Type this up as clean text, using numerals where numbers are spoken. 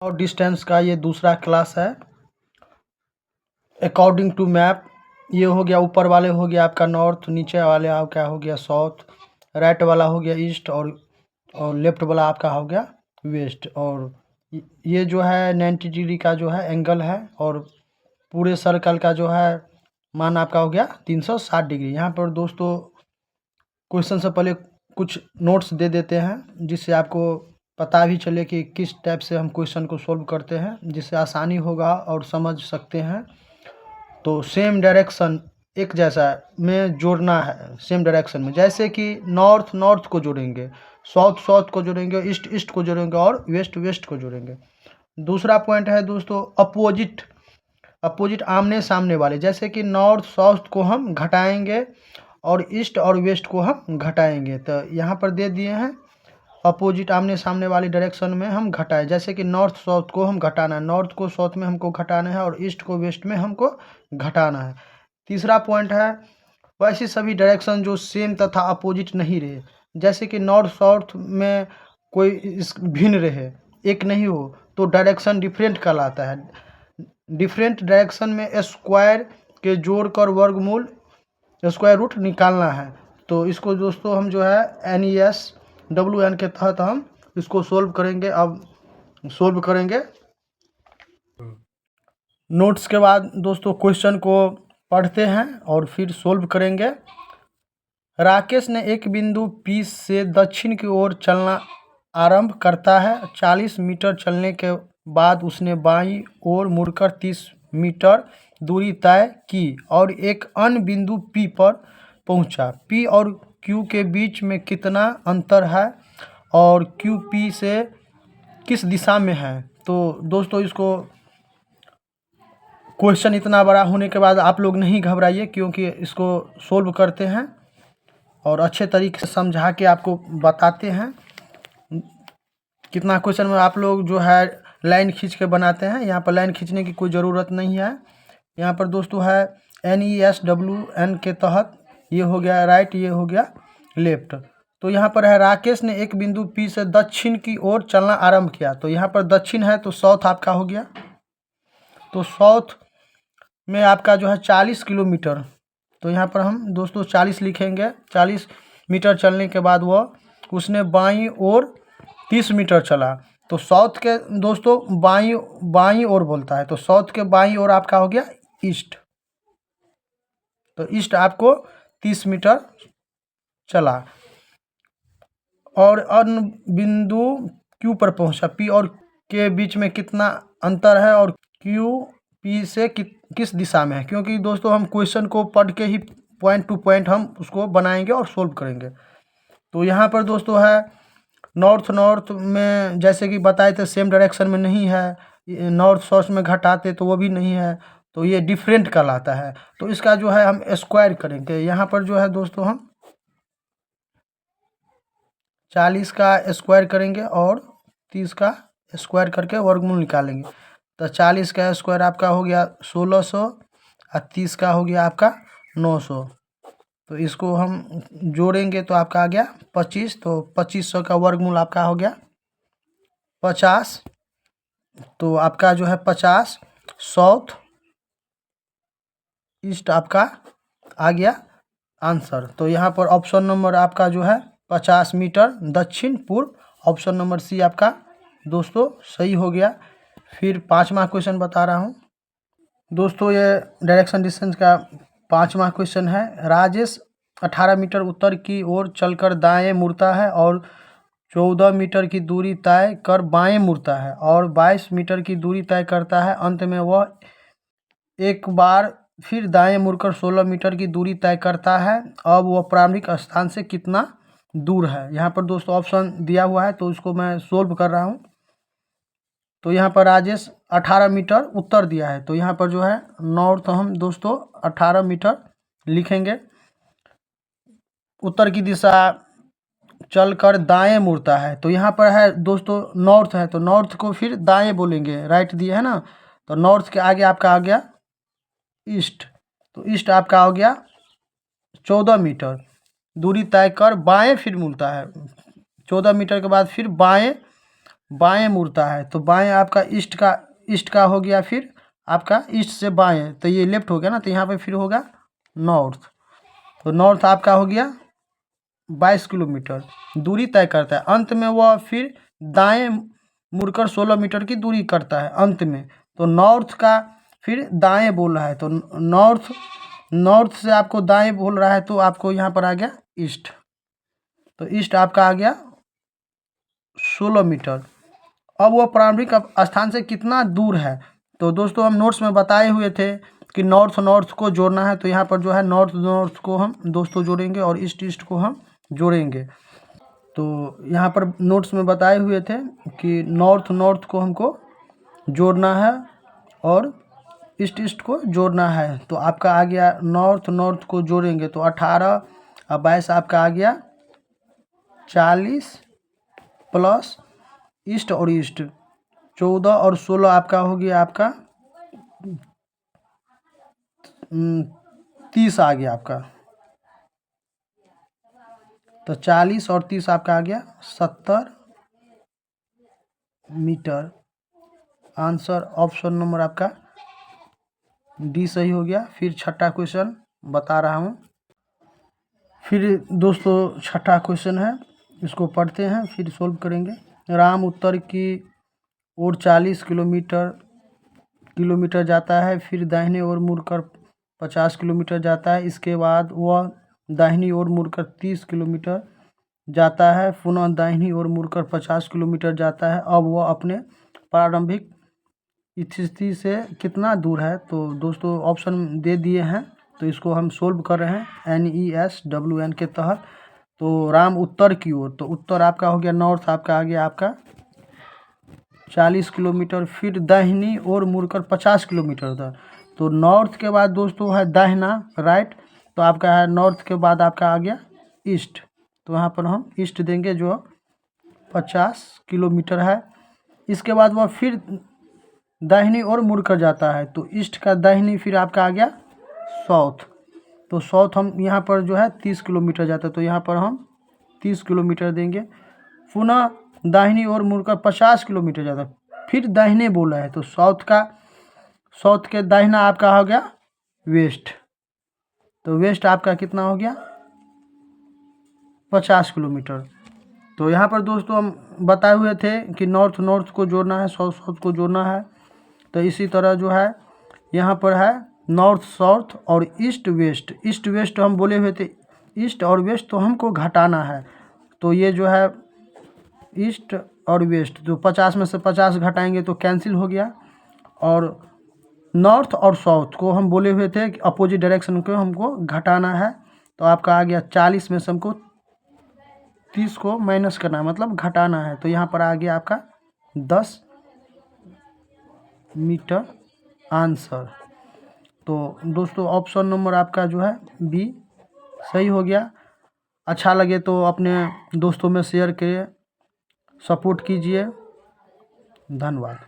और डिस्टेंस का ये दूसरा क्लास है। अकॉर्डिंग टू मैप, ये हो गया ऊपर वाले हो गया आपका नॉर्थ, नीचे वाले आपका हो गया साउथ, राइट वाला हो गया ईस्ट और लेफ्ट वाला आपका हो गया वेस्ट। और ये जो है 90 डिग्री का जो है एंगल है और पूरे सर्कल का जो है मान आपका हो गया 360 डिग्री। यहाँ पर दोस्तों क्वेश्चन से पहले कुछ नोट्स दे देते हैं जिससे आपको पता भी चले कि किस टाइप से हम क्वेश्चन को सॉल्व करते हैं, जिससे आसानी होगा और समझ सकते हैं। तो सेम डायरेक्शन एक जैसा में जोड़ना है, सेम डायरेक्शन में, जैसे कि नॉर्थ नॉर्थ को जोड़ेंगे, साउथ साउथ को जोड़ेंगे, ईस्ट ईस्ट को जोड़ेंगे और वेस्ट वेस्ट को जोड़ेंगे। दूसरा पॉइंट है दोस्तों अपोजिट, अपोजिट आमने सामने वाले, जैसे कि नॉर्थ साउथ को हम घटाएंगे और ईस्ट और वेस्ट को हम घटाएंगे। तो यहाँ पर दे दिए हैं अपोजिट आमने सामने वाली डायरेक्शन में हम घटाएं, जैसे कि नॉर्थ साउथ को हम घटाना है, नॉर्थ को साउथ में हमको घटाना है और ईस्ट को वेस्ट में हमको घटाना है। तीसरा पॉइंट है वैसी सभी डायरेक्शन जो सेम तथा अपोजिट नहीं रहे, जैसे कि नॉर्थ साउथ में कोई इस भिन्न रहे, एक नहीं हो, तो डायरेक्शन डिफरेंट कहलाता है। डिफरेंट डायरेक्शन में स्क्वायर के जोड़कर वर्गमूल स्क्वायर रूट निकालना है। तो इसको दोस्तों हम जो है NESWN के तहत हम इसको सोल्व करेंगे। अब सोल्व करेंगे। नोट्स के बाद दोस्तों क्वेश्चन को पढ़ते हैं और फिर सोल्व करेंगे। राकेश ने एक बिंदु P से दक्षिण की ओर चलना आरंभ करता है। 40 मीटर चलने के बाद उसने बाईं ओर मुड़कर 30 मीटर दूरी तय की और एक अन्य बिंदु P पर पहुंचा। P और Q के बीच में कितना अंतर है और Q P से किस दिशा में है? तो दोस्तों इसको क्वेश्चन इतना बड़ा होने के बाद आप लोग नहीं घबराइए, क्योंकि इसको सोल्व करते हैं और अच्छे तरीके से समझा के आपको बताते हैं। कितना क्वेश्चन में आप लोग जो है लाइन खींच के बनाते हैं, यहाँ पर लाइन खींचने की कोई ज़रूरत नहीं है। यहाँ पर दोस्तों है NESWN के तहत ये हो गया राइट, ये हो गया लेफ्ट। तो यहाँ पर है राकेश ने एक बिंदु P से दक्षिण की ओर चलना आरंभ किया। तो यहाँ पर दक्षिण है तो साउथ आपका हो गया। तो साउथ में आपका जो है 40 किलोमीटर, तो यहाँ पर हम दोस्तों 40 लिखेंगे। 40 मीटर चलने के बाद उसने बाईं ओर 30 मीटर चला। तो साउथ के दोस्तों बाईं ओर बोलता है, तो साउथ के बाईं ओर आपका हो गया ईस्ट। तो ईस्ट आपको 30 मीटर चला और अन्य बिंदु Q पर पहुंचा। P और के बीच में कितना अंतर है और Q P से किस दिशा में है, क्योंकि दोस्तों हम क्वेश्चन को पढ़ के ही पॉइंट टू पॉइंट हम उसको बनाएंगे और सोल्व करेंगे। तो यहाँ पर दोस्तों है नॉर्थ नॉर्थ में जैसे कि बताए थे सेम डायरेक्शन में नहीं है, नॉर्थ साउथ में घटाते तो वो भी नहीं है, तो ये डिफरेंट कहलाता है। तो इसका जो है हम स्क्वायर करेंगे। यहाँ पर जो है दोस्तों हम 40 का स्क्वायर करेंगे और 30 का स्क्वायर करके वर्गमूल निकालेंगे। तो 40 का स्क्वायर आपका हो गया 1600 और 30 का हो गया आपका 900। तो इसको हम जोड़ेंगे तो आपका आ गया 25। तो 2500 का वर्गमूल आपका हो गया 50। तो आपका जो है 50 साउथ ईस्ट आपका आ गया आंसर। तो यहाँ पर ऑप्शन नंबर आपका जो है 50 मीटर दक्षिण पूर्व, ऑप्शन नंबर सी आपका दोस्तों सही हो गया। फिर पाँचवा क्वेश्चन बता रहा हूँ दोस्तों, ये डायरेक्शन डिस्टेंस का पाँचवा क्वेश्चन है। राजेश 18 मीटर उत्तर की ओर चलकर दाएं मुड़ता है और 14 मीटर की दूरी तय कर बाएं मुड़ता है और 22 मीटर की दूरी तय करता है। अंत में वह एक बार फिर दाएं मुड़कर 16 मीटर की दूरी तय करता है। अब वह प्रारंभिक स्थान से कितना दूर है? यहाँ पर दोस्तों ऑप्शन दिया हुआ है, तो इसको मैं सोल्व कर रहा हूँ। तो यहाँ पर राजेश 18 मीटर उत्तर दिया है, तो यहाँ पर जो है नॉर्थ हम दोस्तों 18 मीटर लिखेंगे। उत्तर की दिशा चलकर दाएं मुड़ता है, तो यहाँ पर है दोस्तों नॉर्थ है, तो नॉर्थ को फिर दाएं बोलेंगे, राइट दिया है ना, तो नॉर्थ के आगे आपका आ गया ईस्ट। तो ईस्ट आपका हो गया 14 मीटर दूरी तय कर बाएं फिर मुड़ता है। 14 मीटर के बाद फिर बाएं बाएं मुड़ता है, तो बाएं आपका ईस्ट का हो गया, फिर आपका ईस्ट से बाएं, तो ये लेफ्ट हो गया ना, तो यहाँ पे फिर होगा नॉर्थ। तो नॉर्थ आपका हो गया 22 किलोमीटर दूरी तय करता है। अंत में वह फिर दाएं मुड़कर 16 मीटर की दूरी करता है अंत में। तो नॉर्थ का फिर दाएं बोल रहा है, तो नॉर्थ से आपको दाएं बोल रहा है, तो आपको यहाँ पर आ गया ईस्ट। तो ईस्ट आपका आ गया 16 मीटर। अब वह प्रारंभिक स्थान से कितना दूर है, तो दोस्तों हम नोट्स में बताए हुए थे कि नॉर्थ को जोड़ना है, तो यहाँ पर जो है नॉर्थ को हम दोस्तों जोड़ेंगे और ईस्ट को हम जोड़ेंगे। तो यहाँ पर नोट्स में बताए हुए थे कि नॉर्थ को हमको जोड़ना है और ईस्ट को जोड़ना है। तो आपका आ गया नॉर्थ को जोड़ेंगे, तो 18 और 22 आपका आ गया 40 प्लस ईस्ट और ईस्ट 14 और 16 आपका हो गया आपका 30 आ गया आपका। तो 40 और 30 आपका आ गया 70 मीटर। आंसर ऑप्शन नंबर आपका डी सही हो गया। फिर छठा क्वेश्चन बता रहा हूँ। फिर दोस्तों छठा क्वेश्चन है, इसको पढ़ते हैं फिर सोल्व करेंगे। राम उत्तर की ओर 40 किलोमीटर जाता है, फिर दाहिने ओर मुड़कर 50 किलोमीटर जाता है। इसके बाद वह दाहिनी ओर मुड़कर 30 किलोमीटर जाता है, पुनः दाहिनी ओर मुड़कर 50 किलोमीटर जाता है। अब वह अपने प्रारंभिक स्थिति से कितना दूर है, तो दोस्तों ऑप्शन दे दिए हैं, तो इसको हम सोल्व कर रहे हैं NESWN के तहत। तो राम उत्तर की ओर, तो उत्तर आपका हो गया नॉर्थ, आपका आ गया आपका 40 किलोमीटर, फिर दाहिनी ओर मुड़कर 50 किलोमीटर था। तो नॉर्थ के बाद दोस्तों है दाहिना राइट, तो आपका है नॉर्थ के बाद आपका आ गया ईस्ट, तो यहाँ पर हम ईस्ट देंगे जो 50 किलोमीटर है। इसके बाद वह फिर दाहिनी ओर मुड़कर जाता है, तो ईस्ट का दाहिनी फिर आपका आ गया साउथ, तो साउथ हम यहाँ पर जो है 30 किलोमीटर जाता है, तो यहाँ पर हम 30 किलोमीटर देंगे। पुनः दाहिनी ओर मुड़कर 50 किलोमीटर जाता है, फिर दाहिने बोला है, तो साउथ के दाहिना आपका हो गया वेस्ट, तो वेस्ट आपका कितना हो गया 50 किलोमीटर। तो यहाँ पर दोस्तों हम बताए हुए थे कि नॉर्थ को जोड़ना है, साउथ को जोड़ना है। तो इसी तरह जो है यहाँ पर है नॉर्थ साउथ और ईस्ट वेस्ट हम बोले हुए थे, ईस्ट और वेस्ट तो हमको घटाना है। तो ये जो है ईस्ट और वेस्ट, तो 50 में से 50 घटाएंगे तो कैंसिल हो गया। और नॉर्थ और साउथ को हम बोले हुए थे कि अपोजिट डायरेक्शन को हमको घटाना है, तो आपका आ गया 40 में से हमको 30 को माइनस करना है, मतलब घटाना है। तो यहाँ पर आ गया आपका 10 मीटर आंसर। तो दोस्तों ऑप्शन नंबर आपका जो है बी सही हो गया। अच्छा लगे तो अपने दोस्तों में शेयर करिए, सपोर्ट कीजिए। धन्यवाद।